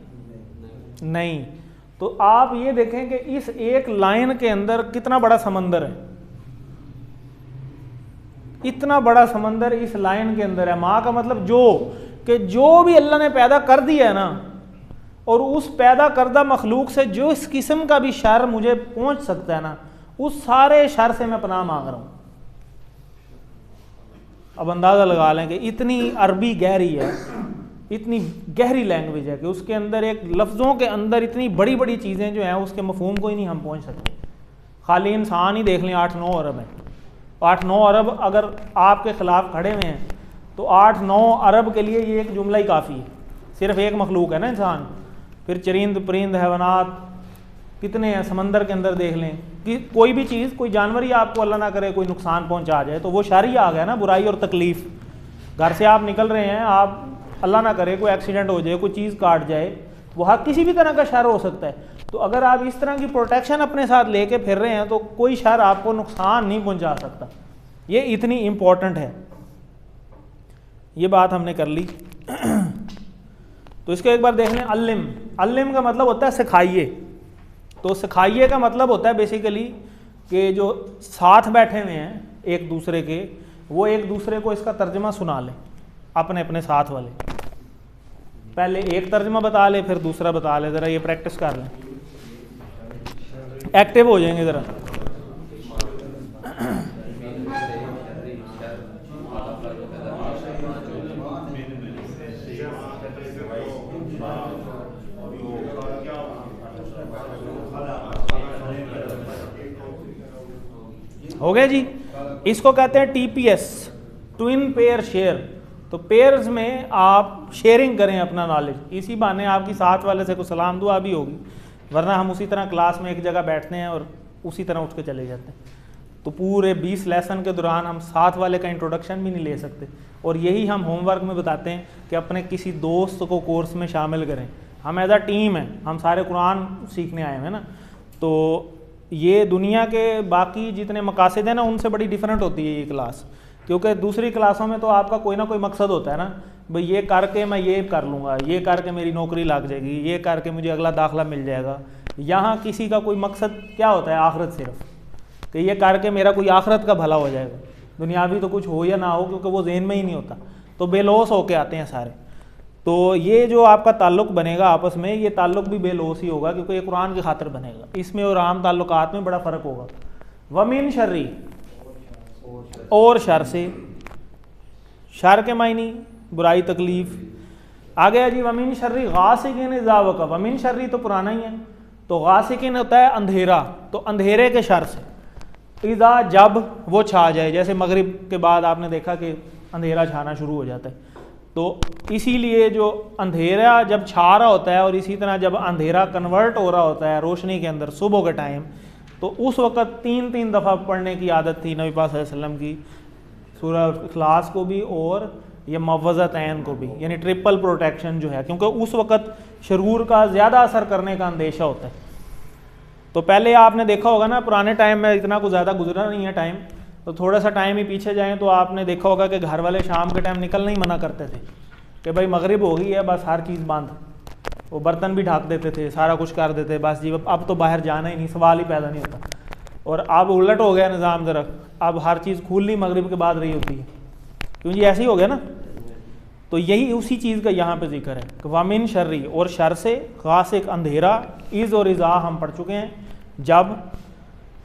नहीं। तो आप ये देखें कि इस एक लाइन के अंदर कितना बड़ा समंदर है, इतना बड़ा समंदर इस लाइन के अंदर है। माँ का मतलब जो, कि जो भी अल्लाह ने पैदा कर दिया है ना, और उस पैदा करदा मखलूक से जो इस किस्म का भी शर मुझे पहुंच सकता है ना, उस सारे शर से मैं पनाह मांग रहा हूं। अब अंदाज़ा लगा लें कि इतनी अरबी गहरी है, इतनी गहरी लैंग्वेज है कि उसके अंदर एक लफ्ज़ों के अंदर इतनी बड़ी बड़ी चीज़ें जो हैं उसके मफहूम को ही नहीं हम पहुंच सकते। खाली इंसान ही देख लें, 8-9 अरब हैं। 8-9 अरब अगर आपके ख़िलाफ़ खड़े हुए हैं तो 8-9 अरब के लिए ये एक जुमला ही काफ़ी है। सिर्फ एक मखलूक है ना इंसान, फिर चरिंद परिंद हैवानात कितने हैं समंदर के अंदर। देख लें कि कोई भी चीज़, कोई जानवर ही आपको अल्लाह ना करे कोई नुकसान पहुंचा जाए, तो वो शर ही आ गया ना, बुराई और तकलीफ़। घर से आप निकल रहे हैं, आप अल्लाह ना करे कोई एक्सीडेंट हो जाए, कोई चीज़ काट जाए, वह किसी भी तरह का शर हो सकता है। तो अगर आप इस तरह की प्रोटेक्शन अपने साथ लेके फिर रहे हैं तो कोई शर आपको नुकसान नहीं पहुंचा सकता। ये इतनी इम्पोर्टेंट है। ये बात हमने कर ली। तो इसको एक बार देख लें। अल्लिम, अल्लिम का मतलब होता है सिखाइए। तो सिखाइए का मतलब होता है बेसिकली कि जो साथ बैठे हुए हैं एक दूसरे के, वो एक दूसरे को इसका तर्जमा सुना लें, अपने अपने साथ वाले। पहले एक तर्जमा बता ले, फिर दूसरा बता ले। ज़रा ये प्रैक्टिस कर लें, एक्टिव हो जाएंगे ज़रा। हो गया जी। इसको कहते हैं TPS, ट्विन पेयर शेयर। तो पेयर्स में आप शेयरिंग करें अपना नॉलेज। इसी बहाने आपकी साथ वाले से कुछ सलाम दुआ भी होगी, वरना हम उसी तरह क्लास में एक जगह बैठते हैं और उसी तरह उठ के चले जाते हैं। तो पूरे 20 लेसन के दौरान हम साथ वाले का इंट्रोडक्शन भी नहीं ले सकते। और यही हम होमवर्क में बताते हैं कि अपने किसी दोस्त को कोर्स में शामिल करें। हम एज अ टीम हैं, हम सारे कुरान सीखने आए हैं ना। तो ये दुनिया के बाकी जितने मकासद हैं ना, उनसे बड़ी डिफरेंट होती है ये क्लास। क्योंकि दूसरी क्लासों में तो आपका कोई ना कोई मकसद होता है ना, भाई ये करके मैं ये कर लूँगा, ये करके मेरी नौकरी लग जाएगी, ये करके मुझे अगला दाखला मिल जाएगा। यहाँ किसी का कोई मकसद क्या होता है? आखिरत सिर्फ। कि ये करके मेरा कोई आखिरत का भला हो जाएगा, दुनियावी तो कुछ हो या ना हो, क्योंकि वो ज़हन में ही नहीं होता, तो बेलौस होके आते हैं सारे। तो ये जो आपका ताल्लुक़ बनेगा आपस में, ये ताल्लुक़ भी बेलौस ही होगा, क्योंकि ये कुरान की खातिर बनेगा। इसमें और आम ताल्लुकात में बड़ा फ़र्क होगा। वमिन शर्री, और शर से, शर के मायनी बुराई तकलीफ़। आ गया जी वमिन शर्री गासिकिन इज़ा वक़ब। वमिन शर्री तो पुराना ही है, तो गासिकिन होता है अंधेरा, तो अंधेरे के शर से। इज़ा जब वो छा जाए, जैसे मगरिब के बाद आपने देखा कि अंधेरा छाना शुरू हो जाता है, तो इसीलिए जो अंधेरा जब छा रहा होता है और इसी तरह जब अंधेरा कन्वर्ट हो रहा होता है रोशनी के अंदर सुबह के टाइम, तो उस वक़्त 3-3 दफ़ा पढ़ने की आदत थी नबी पाक सल्लल्लाहु अलैहि वसल्लम की, सूरह इखलास को भी और ये मुअव्वज़तैन को भी, यानी ट्रिपल प्रोटेक्शन जो है, क्योंकि उस वक़्त शरूर का ज़्यादा असर करने का अंदेशा होता है। तो पहले आपने देखा होगा ना, पुराने टाइम में इतना कुछ ज़्यादा गुजरा नहीं है टाइम, तो थोड़ा सा टाइम ही पीछे जाएं तो आपने देखा होगा कि घर वाले शाम के टाइम निकलना ही मना करते थे कि भाई मगरिब हो गई है, बस हर चीज़ बंद। वो बर्तन भी ढाक देते थे, सारा कुछ कर देते, बस जी अब तो बाहर जाना ही नहीं, सवाल ही पैदा नहीं होता। और अब उलट हो गया निज़ाम ज़रा, अब हर चीज़ खुली मगरिब के बाद रही होती है, क्यों जी ऐसे ही हो गया ना। तो यही उसी चीज़ का यहाँ पे जिक्र है कि वामिन शर्री, और शर से, गासिक अंधेरा, इज़ और इज़ा हम पढ़ चुके हैं, जब,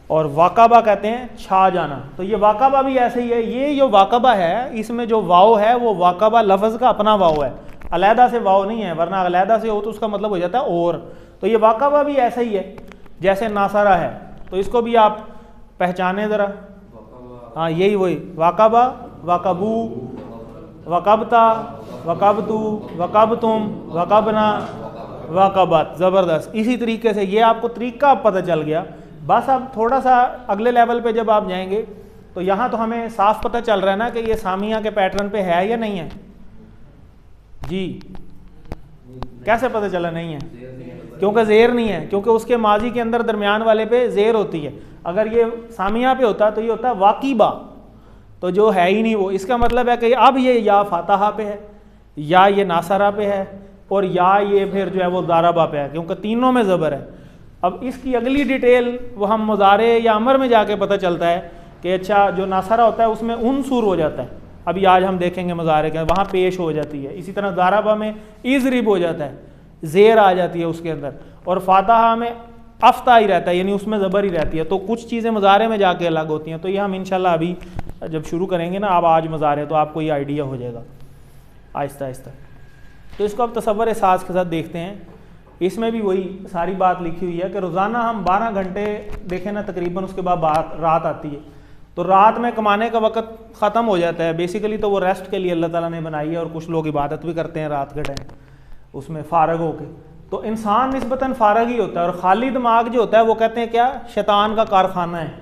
और वाकबा कहते हैं छा जाना। तो ये वाकबा भी ऐसे ही है, ये जो वाकबा है इसमें जो वाव है वो वाकबा लफ्ज़ का अपना वाव है, अलहदा से वाव नहीं है, वरना अलहदा से हो तो उसका मतलब हो जाता है और। तो ये वाकबा भी ऐसा ही है जैसे नासरा है, तो इसको भी आप पहचाने ज़रा। हाँ यही वही वाकबा, वकबू, वकबता, वकबतू, वकबतुम, वकबना, वकबत। ज़बरदस्त। इसी तरीके से ये आपको तरीका पता चल गया। बस अब थोड़ा सा अगले लेवल पे जब आप जाएंगे तो यहाँ तो हमें साफ पता चल रहा है ना कि ये सामिया के पैटर्न पे है या नहीं है जी। कैसे पता चला नहीं है? क्योंकि ज़ेर नहीं है, क्योंकि उसके माजी के अंदर दरमियान वाले पे ज़ेर होती है। अगर ये सामिया पे होता तो ये होता वाकीबा, तो जो है ही नहीं वो। इसका मतलब है कि अब ये या फातहा पे है, या ये नासरा पे है, और या ये फिर जो है वो दारबा पे है, क्योंकि तीनों में ज़बर है। अब इसकी अगली डिटेल वो हम मुज़ारे या अमर में जाके पता चलता है कि अच्छा जो नासरा होता है उसमें उनसूर हो जाता है, अभी आज हम देखेंगे मुज़ारे के वहाँ पेश हो जाती है। इसी तरह दारबा में इज़रिब हो जाता है, ज़ेर आ जाती है उसके अंदर, और फातहा में अफ्ता ही रहता है, यानी उसमें ज़बर ही रहती है। तो कुछ चीज़ें मुज़ारे में जाके अलग होती हैं। तो ये हम इंशाल्लाह अभी जब शुरू करेंगे ना, अब आज मुज़ारे, तो आपको ये आइडिया हो जाएगा आहिस्ता आहिस्ता। तो इसको अब तसव्वुर एहसास के साथ देखते हैं। इसमें भी वही सारी बात लिखी हुई है कि रोज़ाना हम 12 घंटे देखें ना तकरीबन, उसके बाद रात आती है, तो रात में कमाने का वक़्त ख़त्म हो जाता है। बेसिकली तो वो रेस्ट के लिए अल्लाह ताला ने बनाई है, और कुछ लोग इबादत भी करते हैं रात के टाइम उसमें फ़ारग होके। तो इंसान निस्बतन फ़ारग ही होता है, और खाली दिमाग जो होता है वो कहते हैं क्या, शैतान का कारखाना है।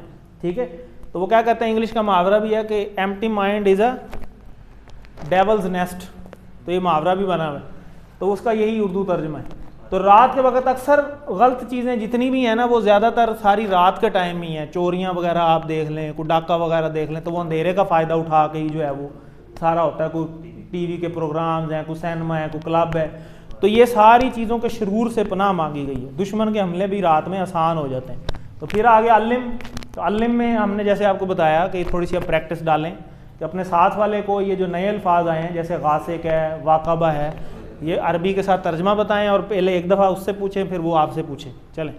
ठीक है, तो वो क्या कहते हैं, इंग्लिश का मुहावरा भी है कि empty mind is a dwells nest. तो ये मुहावरा भी बना हुआ है, तो उसका यही उर्दू तर्जमा है। तो रात के वक्त अक्सर गलत चीज़ें जितनी भी हैं ना, वो ज़्यादातर सारी रात के टाइम ही हैं। चोरियाँ वगैरह आप देख लें, कोई डाका वगैरह देख लें, तो वो अंधेरे का फ़ायदा उठा के ही जो है वो सारा होता है। कोई टीवी के प्रोग्राम्स हैं, कोई सिनेमा है, कोई क्लब है, तो ये सारी चीज़ों के शरूर से पनाह मांगी गई है। दुश्मन के हमले भी रात में आसान हो जाते हैं। तो फिर आगे अल्लिम, तो अल्लिम में हमने जैसे आपको बताया कि थोड़ी सी अब प्रैक्टिस डालें कि अपने साथ वाले को ये जो नए अल्फाज आए हैं जैसे गासिक है, वाकबा है, ये अरबी के साथ तर्जमा बताएं, और पहले एक दफ़ा उससे पूछें, फिर वो आपसे पूछें। चलें।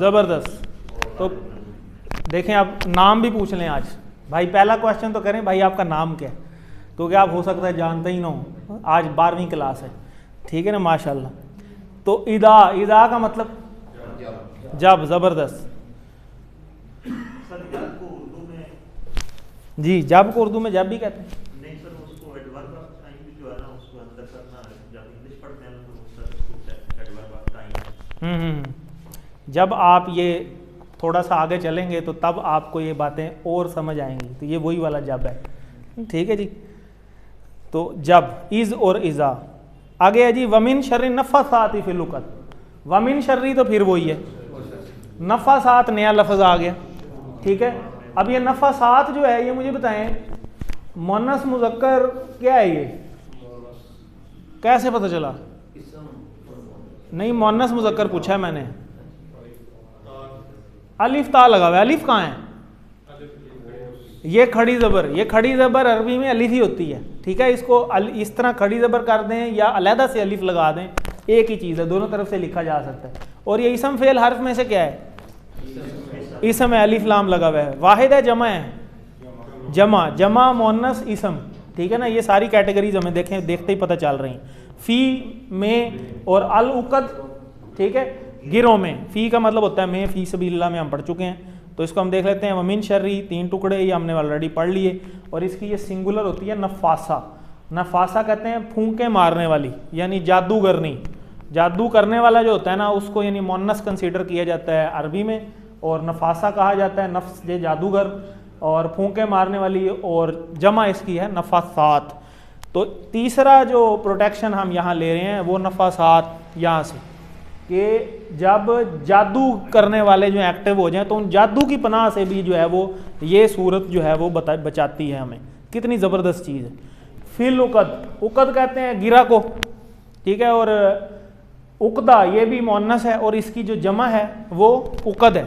ज़बरदस्त। तो देखें, आप नाम भी पूछ लें आज भाई। पहला क्वेश्चन तो करें भाई आपका नाम क्या है, क्योंकि आप हो सकता है जानते ही ना हो, आज 12वीं क्लास है, ठीक है ना, माशाल्लाह। तो इदा का मतलब जब। ज़बरदस्त जी। जब को उर्दू में जब भी कहते हैं। नहीं सर, उसको एडवर्ब ऑफ टाइम भी जो है ना उसको अंदर करना है। जब इंग्लिश पढ़ते हैं तो उसको एडवर्ब ऑफ टाइम। जब आप ये थोड़ा सा आगे चलेंगे तो तब आपको ये बातें और समझ आएंगी। तो ये वही वाला जब है, ठीक है जी। तो जब, इज़ और इज़ा, आगे है जी वमिन शर्रि नफ़्फ़ासाति फिल उक़द। वमिन शर्रि तो फिर वही है, नफ़्फ़ासात नया लफ्ज़ आ गया, ठीक है। अब ये नफ़्फ़ासात जो है ये मुझे बताएं मुअन्नस मुज़क्कर क्या है, ये कैसे पता चला? नहीं, मुअन्नस मुज़क्कर पूछा है मैंने। अलिफ ता लगा हुआ है, अलिफ कहाँ है? ये खड़ी ज़बर, ये खड़ी ज़बर अरबी में अलिफ ही होती है, ठीक है। इसको इस तरह खड़ी ज़बर कर दें या अलहदा से अलिफ लगा दें, एक ही चीज़ है, दोनों तरफ से लिखा जा सकता है। और ये इसम फेल हर्फ में से क्या है? इसम है, अलिफ लाम लगा हुआ है। वाहिद है, जमा है? जमा, जमा मुअन्नस इसम, ठीक है ना। ये सारी कैटेगरीज हमें देखें देखते ही पता चल रही हैं। फ़ी में और अल उक़द, ठीक है, गिरों में। फ़ी का मतलब होता है में, फ़ी सबीलिल्लाह में हम पढ़ चुके हैं, तो इसको हम देख लेते हैं। वमिन शर्री 3 टुकड़े, ये हमने ऑलरेडी पढ़ लिए। और इसकी ये सिंगुलर होती है नफ़ासा। नफ़ासा कहते हैं फूंके मारने वाली, यानी जादूगरनी। जादू करने वाला जो होता है ना उसको यानी मुअन्नस कंसीडर किया जाता है अरबी में, और नफ़ासा कहा जाता है नफ्स जे जादूगर, और फूंके मारने वाली, और जमा इसकी है नफ़ासात। तो तीसरा जो प्रोटेक्शन हम यहाँ ले रहे हैं वो नफ़ासात यहाँ से, कि जब जादू करने वाले जो एक्टिव हो जाएं तो उन जादू की पनाह से भी जो है वो ये सूरत जो है वो बचाती है हमें। कितनी ज़बरदस्त चीज़ है। फिल उक़द, उक़द कहते हैं गिरा को, ठीक है। और उक़दा ये भी मुअन्नस है, और इसकी जो जमा है वो उक़द है,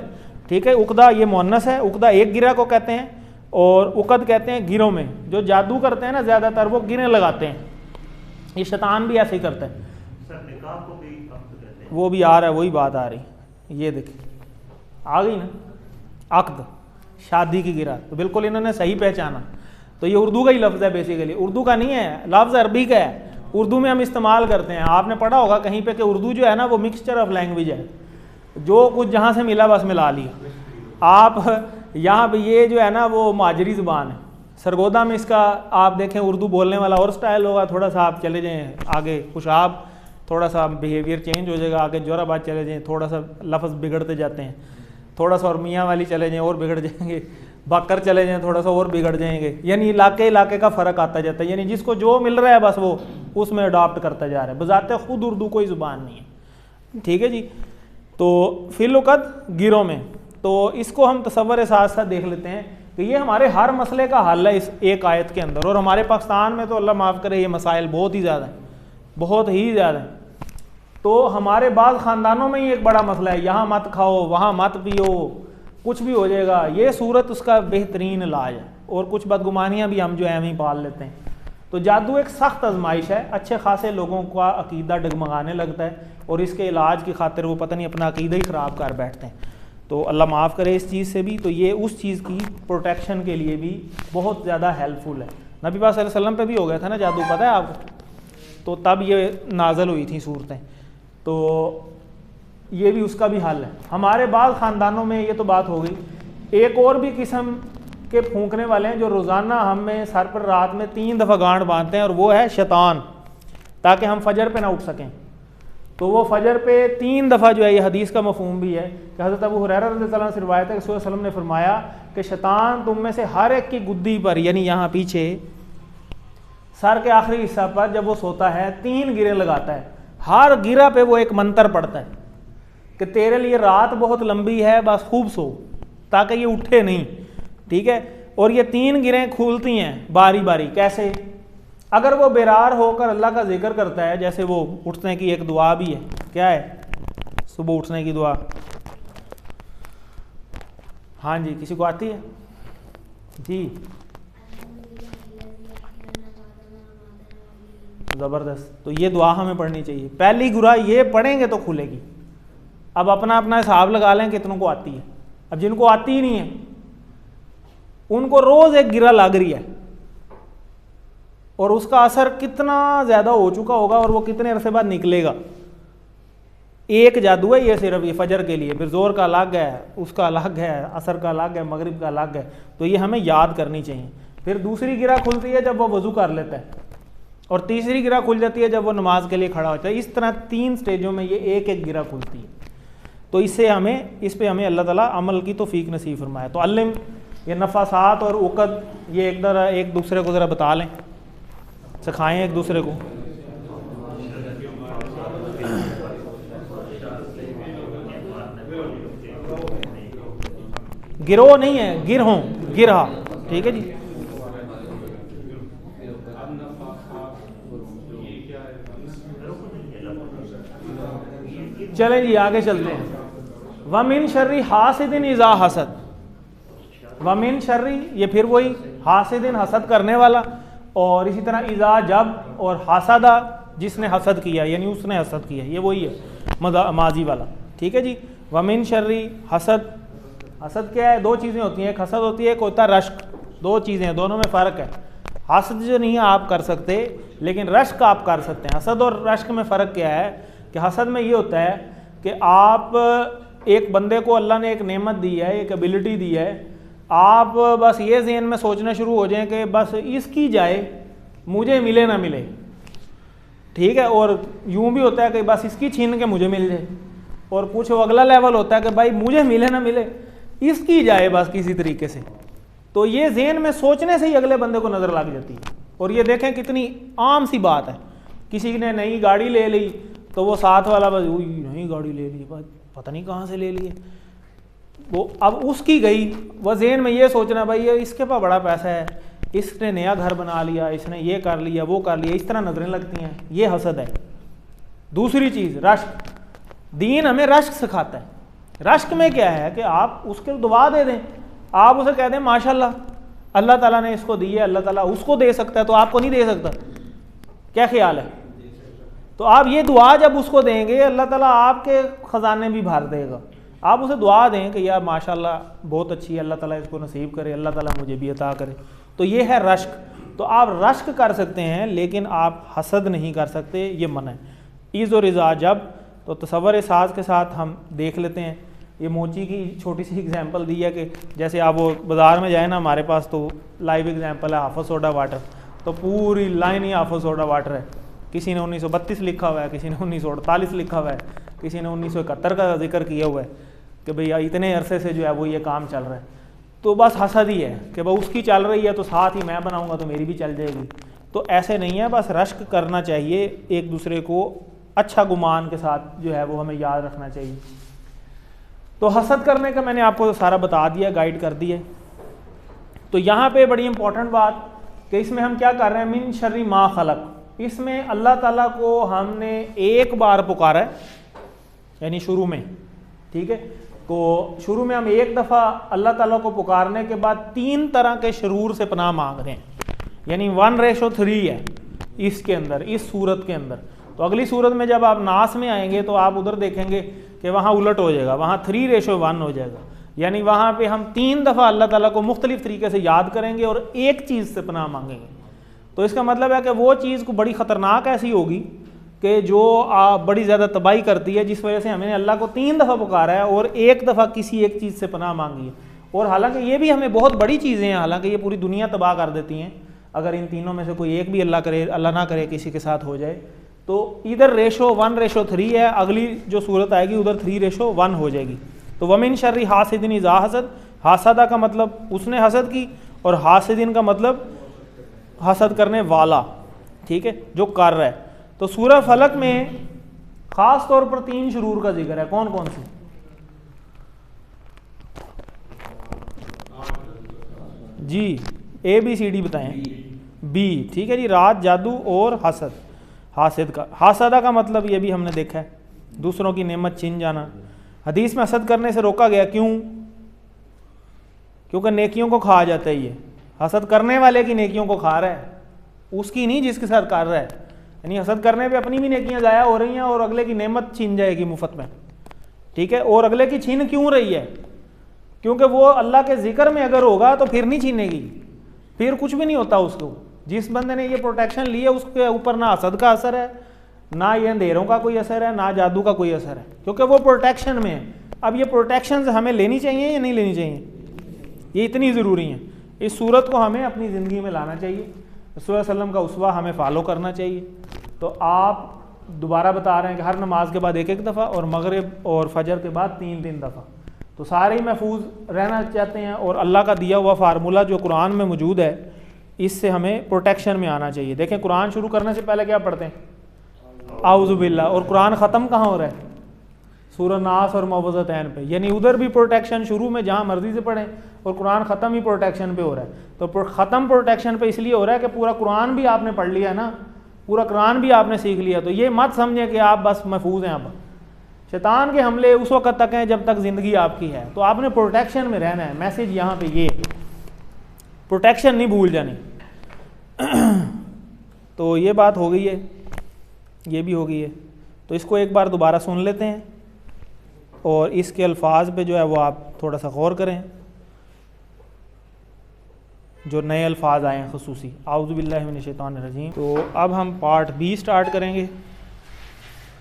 ठीक है। उक़दा ये मुअन्नस है, उक़दा एक गिरा को कहते हैं, और उक़द कहते हैं गिरों में। जो जादू करते हैं ना ज़्यादातर वो गिरें लगाते हैं, ये शैतान भी ऐसे ही करता है। वो भी आ रहा है, वही बात आ रही, ये देखिए आ गई ना, अक़द शादी की गिरा, तो बिल्कुल इन्होंने सही पहचाना। तो ये उर्दू का ही लफ्ज़ है बेसिकली, उर्दू का नहीं है, लफ्ज़ अरबी का है, उर्दू में हम इस्तेमाल करते हैं। आपने पढ़ा होगा कहीं पे कि उर्दू जो है ना वो मिक्सचर ऑफ लैंग्वेज है, जो कुछ जहाँ से मिला बस मिला लिया। आप यहाँ पे ये जो है ना वो माजरी ज़ुबान है। सरगोदा में इसका आप देखें उर्दू बोलने वाला और स्टाइल होगा, थोड़ा सा आप चले जाएँ आगे खुशाब, थोड़ा सा बिहेवियर चेंज हो जाएगा। आगे जोराबाद चले जाएँ, थोड़ा सा लफ्ज़ बिगड़ते जाते हैं, थोड़ा सा और मियाँ वाली चले जाएँ और बिगड़ जाएंगे, बकर चले जाएँ थोड़ा सा और बिगड़ जाएंगे। यानी इलाके का फ़र्क आता जाता है, यानी जिसको जो मिल रहा है बस वो उसमें अडॉप्ट करता जा रहा है। बज़ाते खुद उर्दू कोई ज़ुबान नहीं है, ठीक है जी। तो फिल उक़द गिरों में, तो इसको हम तसव्वुर साथ साथ देख लेते हैं कि ये हमारे हर मसले का हल है इस एक आयत के अंदर। और हमारे पाकिस्तान में तो अल्लाह माफ़ करे ये मसाइल बहुत ही ज़्यादा हैं, बहुत ही ज़्यादा हैं। तो हमारे बाद ख़ानदानों में ही एक बड़ा मसला है, यहाँ मत खाओ, वहाँ मत पियो, कुछ भी हो जाएगा। ये सूरत उसका बेहतरीन इलाज है। और कुछ बदगुमानियाँ भी हम जो है ही पाल लेते हैं। तो जादू एक सख्त आजमाइश है, अच्छे खासे लोगों का अकीदा डगमगाने लगता है, और इसके इलाज की खातिर वो पता नहीं अपना अकीदा ही ख़राब कर बैठते हैं। तो अल्लाह माफ़ करे इस चीज़ से भी। तो ये उस चीज़ की प्रोटेक्शन के लिए भी बहुत ज़्यादा हेल्पफुल है। नबी पाक सल्लल्लाहु अलैहि वसल्लम पे भी हो गया था ना जादू, पता है आपको, तो तब ये नाज़िल हुई थी सूरतें। तो ये भी उसका भी हल है। हमारे बाद ख़ानदानों में ये तो बात हो गई। एक और भी किस्म के फूंकने वाले हैं जो रोज़ाना हमें सर पर रात में 3 दफ़ा गांठ बांधते हैं, और वो है शैतान, ताकि हम फजर पे ना उठ सकें। तो वो फजर पे 3 दफ़ा जो है, ये हदीस का मफहूम भी है कि हज़रत अबू हुरैरा रज़ियल्लाहु अन्हु से रिवायत है कि रसूल सल्लल्लाहु अलैहि वसल्लम ने फरमाया कि शैतान तुम में से हर एक की गुद्दी पर, यानी यहाँ पीछे सर के आखिरी हिस्सा पर जब वो सोता है 3 गिरे लगाता है। हर गिरा पे वो एक मंत्र पढ़ता है कि तेरे लिए रात बहुत लंबी है, बस खूब सो, ताकि ये उठे नहीं, ठीक है। और ये 3 गिरें खुलती हैं बारी बारी। कैसे? अगर वो बेरार होकर अल्लाह का जिक्र करता है, जैसे वो उठने की एक दुआ भी है, क्या है सुबह उठने की दुआ? हाँ जी, किसी को आती है जी? ज़बरदस्त। तो ये दुआ हमें पढ़नी चाहिए। पहली गुरा ये पढ़ेंगे तो खुलेगी। अब अपना अपना हिसाब लगा लें कितनों को आती है। अब जिनको आती ही नहीं है उनको रोज़ एक गिरा लग रही है, और उसका असर कितना ज़्यादा हो चुका होगा, और वो कितने अरसे बाद निकलेगा। एक जादू है ये सिर्फ, ये फजर के लिए। फिर जोर का अलग है, उसका अलग है, असर का अलग है, मगरिब का अलग है। तो ये हमें याद करनी चाहिए। फिर दूसरी गिरा खुलती है जब वो वज़ू कर लेता है, और तीसरी गिरा खुल जाती है जब वो नमाज के लिए खड़ा होता है। इस तरह 3 स्टेजों में ये एक एक गिरा खुलती है। तो इससे हमें, इस पे हमें अल्लाह ताला अमल की तौफीक नसीब फरमाए। तो अल्लिम, ये नफ़ासात और उक़द, ये एक दूसरे को ज़रा बता लें, सिखाएं एक दूसरे को। गिरोह नहीं है, गिरहों, गिरहा, ठीक है जी। चलें जी आगे चलते हैं। वमिन शर्री हासिदिन इज़ा हसद, वमिन शर्री ये फिर वही हासिदिन हसद करने वाला, और इसी तरह इज़ा जब, और हासदा जिसने हसद किया यानी उसने हसद किया, ये वही है माजी वाला, ठीक है जी। वमिन शर्री हसद, हसद क्या है? दो चीज़ें होती हैं, एक हसद होती है, एक होता है रश्क, दो चीज़ें हैं, दोनों में फ़र्क है। हसद जो नहीं है आप कर सकते, लेकिन रश्क आप कर सकते हैं। हसद और रश्क में फ़र्क क्या है कि हसद में ये होता है कि आप एक बंदे को अल्लाह ने एक नेमत दी है, एक एबिलिटी दी है, आप बस ये ज़हन में सोचना शुरू हो जाए कि बस इसकी जाए, मुझे मिले ना मिले, ठीक है। और यूँ भी होता है कि बस इसकी छीन के मुझे मिल जाए, और कुछ अगला लेवल होता है कि भाई मुझे मिले ना मिले, इसकी जाए बस किसी तरीके से। तो ये ज़हन में सोचने से ही अगले बंदे को नज़र लग जाती है। और ये देखें कितनी आम सी बात है, किसी ने नई गाड़ी ले ली तो वो साथ वाला बस नई गाड़ी ले ली, पता नहीं कहाँ से ले ली है वो, अब उसकी गई, वह ज़हन में ये सोचना भाई ये इसके पास बड़ा पैसा है, इसने नया घर बना लिया, इसने ये कर लिया, वो कर लिया, इस तरह नजरें लगती हैं, ये हसद है। दूसरी चीज़ रश्क, दीन हमें रश्क सिखाता है। रश्क में क्या है कि आप उसके दुआ दे दें, आप उसे कह दें माशाल्लाह अल्लाह ताला ने इसको दी है, अल्लाह ताला उसको दे सकता है तो आपको नहीं दे सकता, क्या ख्याल है? तो आप ये दुआ जब उसको देंगे अल्लाह ताला आपके ख़जाने भी भर देगा। आप उसे दुआ दें कि यार माशाल्लाह बहुत अच्छी है, अल्लाह ताला इसको नसीब करे, अल्लाह ताला मुझे भी अता करे, तो ये है रश्क। तो आप रश्क कर सकते हैं लेकिन आप हसद नहीं कर सकते, ये मना है। ईज़ और इज़ा जब, तो तसव्वुर साज के साथ हम देख लेते हैं। ये मोची की छोटी सी एग्जांपल दी है कि जैसे आप वो बाज़ार में जाए ना, हमारे पास तो लाइव एग्जांपल है हाफिज़ सोडा वाटर, तो पूरी लाइन ही हाफिज़ सोडा वाटर है। किसी ने 1932 लिखा हुआ है, किसी ने 1948 लिखा हुआ है, किसी ने 1971 का जिक्र किया हुआ है कि भैया इतने अरसे से जो है वो ये काम चल रहा है। तो बस हसद ही है कि भाई उसकी चल रही है तो साथ ही मैं बनाऊँगा तो मेरी भी चल जाएगी। तो ऐसे नहीं है, बस रश्क करना चाहिए, एक दूसरे को अच्छा गुमान के साथ जो है वो हमें याद रखना चाहिए। तो हसद करने का मैंने आपको सारा बता दिया, गाइड कर दिया। तो यहाँ पे बड़ी इंपॉर्टेंट बात कि इसमें हम क्या कर रहे हैं, मिन शर्री मा खलक, इसमें अल्लाह ताला को हमने एक बार पुकारा है, यानी शुरू में, ठीक है। तो शुरू में हम एक दफ़ा अल्लाह ताला को पुकारने के बाद 3 तरह के शरूर से पनाह मांग रहे हैं, यानी 1:3 है इसके अंदर, इस सूरत के अंदर। तो अगली सूरत में जब आप नास में आएंगे तो आप उधर देखेंगे कि वहाँ उलट हो जाएगा, वहाँ 3:1 हो जाएगा, यानी वहाँ पे हम 3 दफ़ा अल्लाह ताला को मुख्तलिफ तरीके से याद करेंगे और एक चीज़ से पनाह मांगेंगे। तो इसका मतलब है कि वो चीज़ को बड़ी ख़तरनाक ऐसी होगी कि जो बड़ी ज़्यादा तबाही करती है, जिस वजह से हमने अल्लाह को 3 दफ़ा पुकारा है और एक दफ़ा किसी एक चीज़ से पनाह मांगी है। और हालांकि ये भी हमें बहुत बड़ी चीज़ें हैं, हालांकि ये पूरी दुनिया तबाह कर देती हैं अगर इन तीनों में से कोई एक भी अल्लाह ना करे किसी के साथ हो जाए। तो इधर रेशो 1:3 है, अगली जो सूरत आएगी उधर 3:1 हो जाएगी। तो वमिन शर्री हासिदिन इज़ा हसद, हासदा का मतलब उसने हसद की, और हासिदिन का मतलब हसद करने वाला, ठीक है, जो कर रहा है। तो सूरह फलक में ख़ास तौर पर 3 शुरूर का जिक्र है, कौन कौन से? जी ABCD बताएं। बी, ठीक है जी, रात, जादू और हसद। हासिद का, हासदा का मतलब ये भी हमने देखा है, दूसरों की नेमत छीन जाना। हदीस में हसद करने से रोका गया, क्यों? क्योंकि नेकियों को खा जाता है। ये हसद करने वाले की नेकियों को खा रहा है, उसकी नहीं जिसके साथ कर रहा है। यानी हसद करने पे अपनी भी नेकियां ज़ाया हो रही हैं और अगले की नेमत छीन जाएगी मुफ्त में, ठीक है। और अगले की छीन क्यों रही है? क्योंकि वो अल्लाह के जिक्र में अगर होगा तो फिर नहीं छीनेगी, फिर कुछ भी नहीं होता उसको। जिस बंदे ने ये प्रोटेक्शन ली है उसके ऊपर ना हसद का असर है, ना ये अंधेरों का कोई असर है, ना जादू का कोई असर है, क्योंकि वो प्रोटेक्शन में है। अब ये प्रोटेक्शन हमें लेनी चाहिए या नहीं लेनी चाहिए? ये इतनी ज़रूरी है। इस सूरत को हमें अपनी ज़िंदगी में लाना चाहिए, रसूल सल्लम का उसवा हमें फॉलो करना चाहिए। तो आप दोबारा बता रहे हैं कि हर नमाज के बाद 1 दफ़ा और मगरिब और फजर के बाद 3 दफ़ा। तो सारे ही महफूज रहना चाहते हैं और अल्लाह का दिया हुआ फार्मूला जो कुरान में मौजूद है, इससे हमें प्रोटेक्शन में आना चाहिए। देखें कुरान शुरू करने से पहले क्या पढ़ते हैं? आऊज़ु बिल्लाह। और कुरान ख़त्म कहाँ हो रहा है? सूरह नास और मुअव्वज़तैन पे, यानी उधर भी प्रोटेक्शन शुरू में जहाँ मर्जी से पढ़ें, और कुरान ख़त्म ही प्रोटेक्शन पे हो रहा है। तो ख़त्म प्रोटेक्शन पे इसलिए हो रहा है कि पूरा कुरान भी आपने पढ़ लिया ना, पूरा कुरान भी आपने सीख लिया। तो ये मत समझें कि आप बस महफूज हैं। अब शैतान के हमले उस वक्त तक हैं जब तक ज़िंदगी आपकी है, तो आपने प्रोटेक्शन में रहना है। मैसेज यहाँ पे ये, प्रोटेक्शन नहीं भूल जानी। तो ये बात हो गई है, ये भी हो गई है। तो इसको एक बार दोबारा सुन लेते हैं और इसके अल्फाज पे जो है वो आप थोड़ा सा गौर करें, जो नए अल्फाज आए हैं खुसूसी। आऊज़ु बिल्लाहि मिनश शैतानिर रजीम। तो अब हम पार्ट बी स्टार्ट करेंगे।